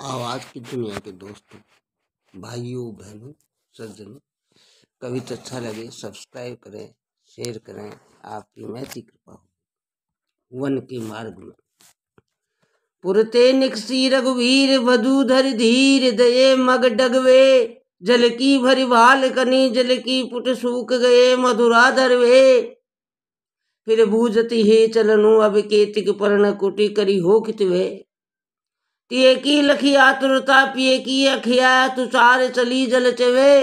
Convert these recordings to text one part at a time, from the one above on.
आवाज की दुनिया के दोस्तों, भाइयों बहनों, सज्जनों, कविता अच्छा लगे सब्सक्राइब करें, शेयर करें। आपकी महती कृपा हो। वन के मार्ग में पुरते निकसी रघुवीर वधूधर धीर दये मग डगवे, जल की भरी भाल कनी जल की पुट सूख गए मधुराधर वे। फिर बूझती हे चलनु अब केतिक पर्ण कुटी करी हो कितवे, तिये की लखी आतुरता पिए की अखिया तुषार चली जल चवे।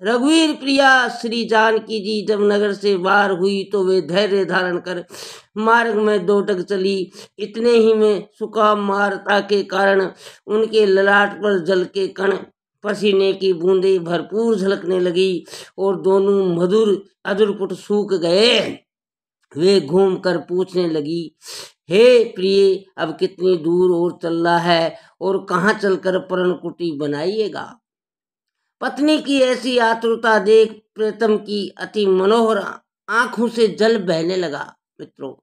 रघुवीर प्रिया श्री जानकी जी जब नगर से बाहर हुई तो वे धैर्य धारण कर मार्ग में दोटक चली। इतने ही में सुका मारता के कारण उनके ललाट पर जल के कण पसीने की बूंदे भरपूर झलकने लगी और दोनों मधुर अधुरपुट सूख गए। वे घूम कर पूछने लगी, हे प्रिय, अब कितनी दूर और चलना है और कहाँ चलकर पर्णकुटी बनाइएगा। पत्नी की ऐसी आतुरता देख प्रीतम की अति मनोहर आंखों से जल बहने लगा। मित्रों,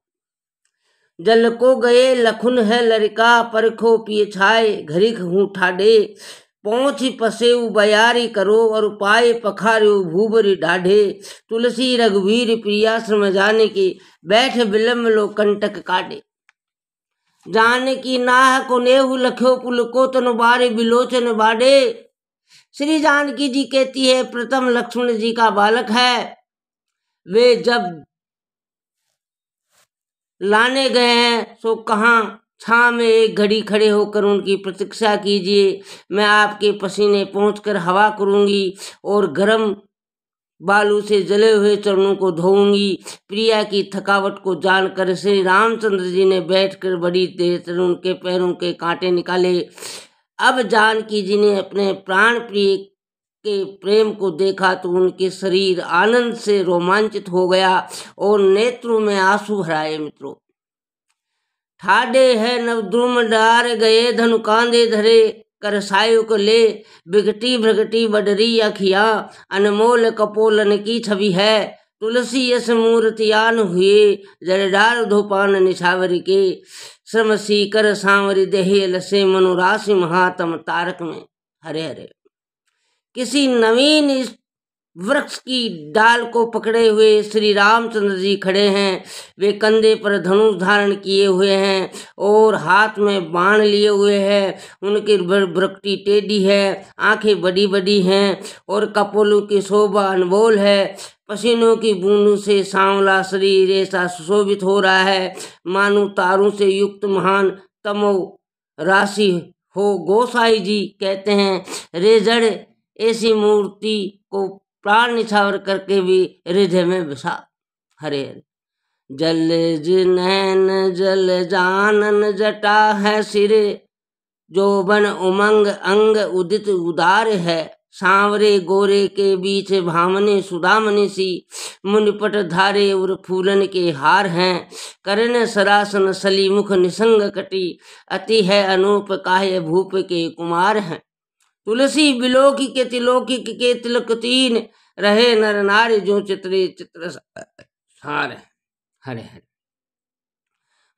जल को गए लखुन है लड़का, परखो पिए छाए घरिक हूँ ठाडे। पहुँची पसेऊ बयारी करो और पाए पखार्यो भूबरी ढाढ़े। तुलसी रघुवीर प्रियाश्रम जाने के बैठ विलम्ब लो कंटक काटे। जाने की नाह को नेहु लख्यो पुल को तन बारे बिलोचन बाडे। श्री जानकी जी कहती है प्रथम लक्ष्मण जी का बालक है। वे जब लाने गए हैं सो कहाँ छां में एक घड़ी खड़े होकर उनकी प्रतीक्षा कीजिए। मैं आपके पसीने पहुंचकर हवा करूंगी और गर्म बालू से जले हुए चरणों को धोऊंगी। प्रिया की थकावट को जानकर श्री रामचंद्र जी ने बैठकर बड़ी देर तक उनके पैरों के कांटे निकाले। अब जानकी जी ने अपने प्राण प्रिय के प्रेम को देखा तो उनके शरीर आनंद से रोमांचित हो गया और नेत्रों में आंसू भराए। मित्रों, ठाडे है नवद्रुम डार गए धनु कांधे धरे, कर सायु को ले बिगटी भ्रगटी बडरी अखिया। अनमोल कपोलन की छवि है, तुलसी यस मूर्तियान हुए, जरडार धोपान निछावर के। श्रम सीकर सांवरी देहे लसे मनुराशि महातम तारक में। हरे हरे किसी नवीन वृक्ष की डाल को पकड़े हुए श्री रामचंद्र जी खड़े हैं। वे कंधे पर धनुष धारण किए हुए हैं और हाथ में बाण लिए हुए हैं। उनकी भ्रकटी टेढ़ी है, आंखें बड़ी बड़ी हैं और कपोलों की शोभा अनमोल है। पसीनों की बूंदों से सांवला शरीर ऐसा सुशोभित हो रहा है मानो तारों से युक्त महान तमो राशि हो। गोसाई जी कहते हैं, रेजड़ ऐसी मूर्ति को प्राण निछावर करके भी हृदय में बसा। हरे हरे जल नैन जल जानन जटा है सिरे, जोबन उमंग अंग उदित उदार है। सांवरे गोरे के बीच भामने सुदामनी सी, मुनिपट धारे उर फूलन के हार हैं। करण सरासन सली मुख निसंग कटी, अति है अनूप काहे भूप के कुमार हैं। तुलसी बिलोकी के तिलोकी के तिलक तीन, रहे नर नारी जो चित्रे चित्र सार। हरे हरे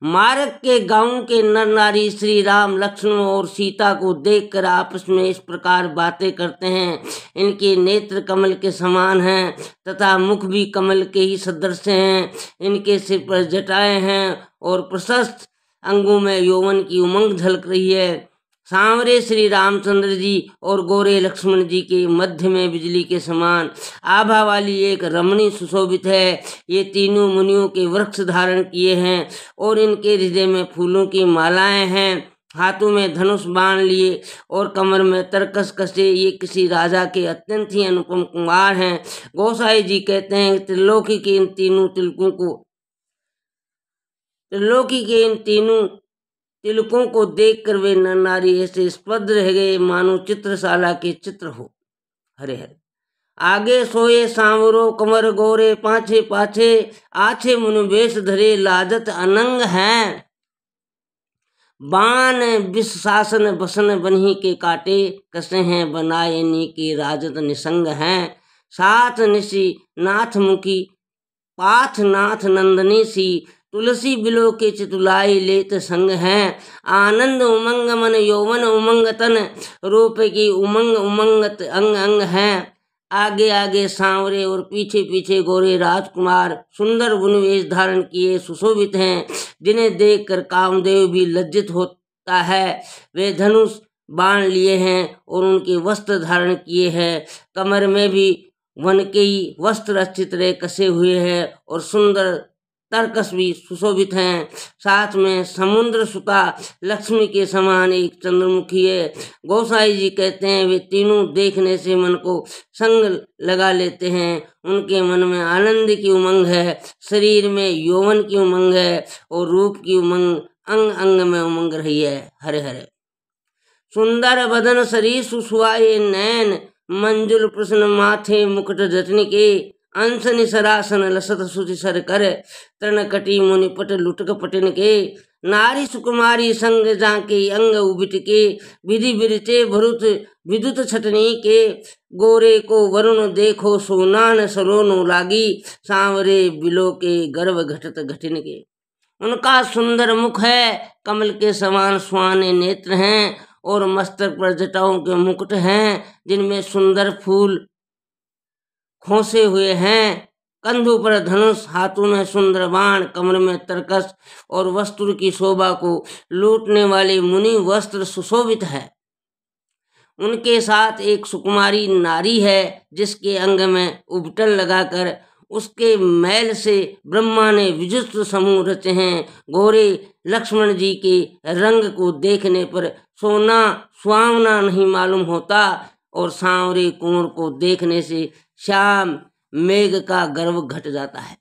मार्ग के गांव के नर नारी श्री राम लक्ष्मण और सीता को देखकर आपस में इस प्रकार बातें करते हैं। इनके नेत्र कमल के समान हैं तथा मुख भी कमल के ही सदृश हैं। इनके सिर पर जटाएं हैं और प्रशस्त अंगों में यौवन की उमंग झलक रही है। सांवरे श्री रामचंद्र जी और गोरे लक्ष्मण जी के मध्य में बिजली के समान आभा वाली एक रमणी सुशोभित है। ये तीनों मुनियों के वृक्ष धारण किए हैं और इनके हृदय में फूलों की मालाएं हैं। हाथों में धनुष बाण लिए और कमर में तरकस कसे ये किसी राजा के अत्यंत ही अनुपम कुमार हैं। गोसाई जी कहते हैं, त्रिलोकी के इन तीनों तिलकों को देखकर वे नर नारी ऐसे स्पद रह गए मानो चित्रशाला के चित्र हो। हरे हरे आगे सोए सांवरो कमर गोरे, पाछे पाछे आछे मुन वेश धरे, लाजत अनंग हैं। बाण विष शासन बसन बन्ही के काटे, कसे हैं बनाए नी के राजत निसंग हैं। साथ निशी नाथ मुखी पाथ नाथ नंदनी सी, तुलसी बिलो के चितुलाई लेत संग हैं। आनंद उमंग मन यौवन उमंग तन, रूप की उमंग उमंगत अंग अंग हैं। आगे आगे सांवरे और पीछे पीछे गोरे राजकुमार सुंदर बुनवेश धारण किए सुशोभित हैं, जिन्हें देखकर कामदेव भी लज्जित होता है। वे धनुष बाण लिए हैं और उनके वस्त्र धारण किए हैं। कमर में भी वन के ही वस्त्र अच्छी तरह कसे हुए हैं और सुंदर तरकस भी सुशोभित हैं। साथ में समुद्र सुता लक्ष्मी के समान एक चंद्रमुखी है। गोसाई जी कहते हैं वे तीनों देखने से मन को संग लगा लेते हैं। उनके मन में आनंद की उमंग है, शरीर में यौवन की उमंग है और रूप की उमंग अंग अंग में उमंग रही है। हरे हरे। सुंदर बदन शरीर सुसुआए नैन, मंजुल प्रसन्न माथे मुकुट जटन के। अंश निसरासन लसत सुचि सर कर, तृण कटी मुनिपट लुटक पटन के। नारी सुकुमारी संग जाके अंग उबिट के, विधि बिरचे भरुत विद्युत छटनी के। गोरे को वरुण देखो सोनान सरोनो लागी, सांवरे बिलो के गर्भ घटत घटिन के। उनका सुंदर मुख है, कमल के समान सुहाने नेत्र हैं और मस्तक पर जटाओं के मुकुट हैं, जिनमें सुंदर फूल खोसे हुए हैं। कंधों पर धनुष, हाथों में सुंदर बाण, कमर में तरकस और वस्त्र की शोभा को लूटने वाले मुनि वस्त्र सुशोभित है। उनके साथ एक सुकुमारी नारी है, जिसके अंग में उबटन लगाकर उसके मैल से ब्रह्मा ने विजुष्ट समूह रचे हैं। गोरे लक्ष्मण जी के रंग को देखने पर सोना सुहावना नहीं मालूम होता और सांवरे कुंवर को देखने से श्याम मेघ का गर्व घट जाता है।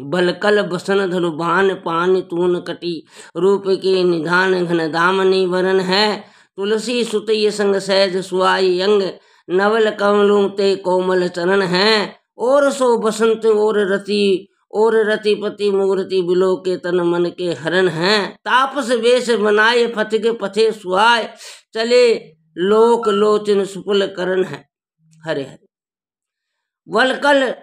बलकल बसन धनु बान पान तून कटी, रूप के निधान घन दामनी वरन है। तुलसी सुतय संग सहज सुआई अंग, नवल कमलों ते कोमल चरण हैं। और सो बसंत और रतिपति मूर्ति बिलो के तन मन के हरण हैं। तापस वेश बनाए फतिक पथे सुहाय, चले लोक लोचन सुपुल करण है। हरे हरे। वलकल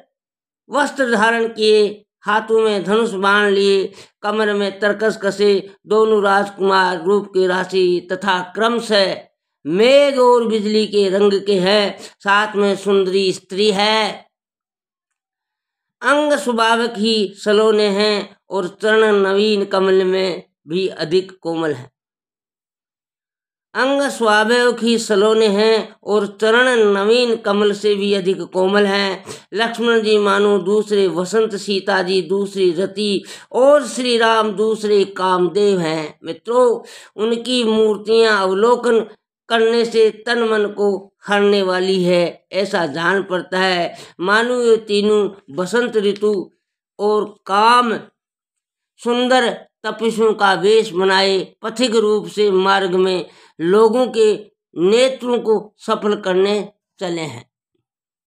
वस्त्र धारण किए, हाथों में धनुष बाण लिए, कमर में तरकस कसे, दोनों राजकुमार रूप के राशि तथा क्रमशः मेघ और बिजली के रंग के हैं। साथ में सुंदरी स्त्री है। अंग स्वभावक ही सलोने हैं और चरण नवीन कमल में भी अधिक कोमल है। अंग स्वाभाविक ही सलोने हैं और चरण नवीन कमल से भी अधिक कोमल हैं। लक्ष्मण जी मानो दूसरे वसंत, सीता जी दूसरी रति और श्री राम दूसरे कामदेव हैं। मित्रों, उनकी मूर्तियां अवलोकन करने से तन मन को हरने वाली है, ऐसा जान पड़ता है। मानो ये तीनों बसंत ऋतु और काम सुंदर तपस्वियों का वेश बनाए पथिक रूप से मार्ग में लोगों के नेत्रों को सफल करने चले हैं।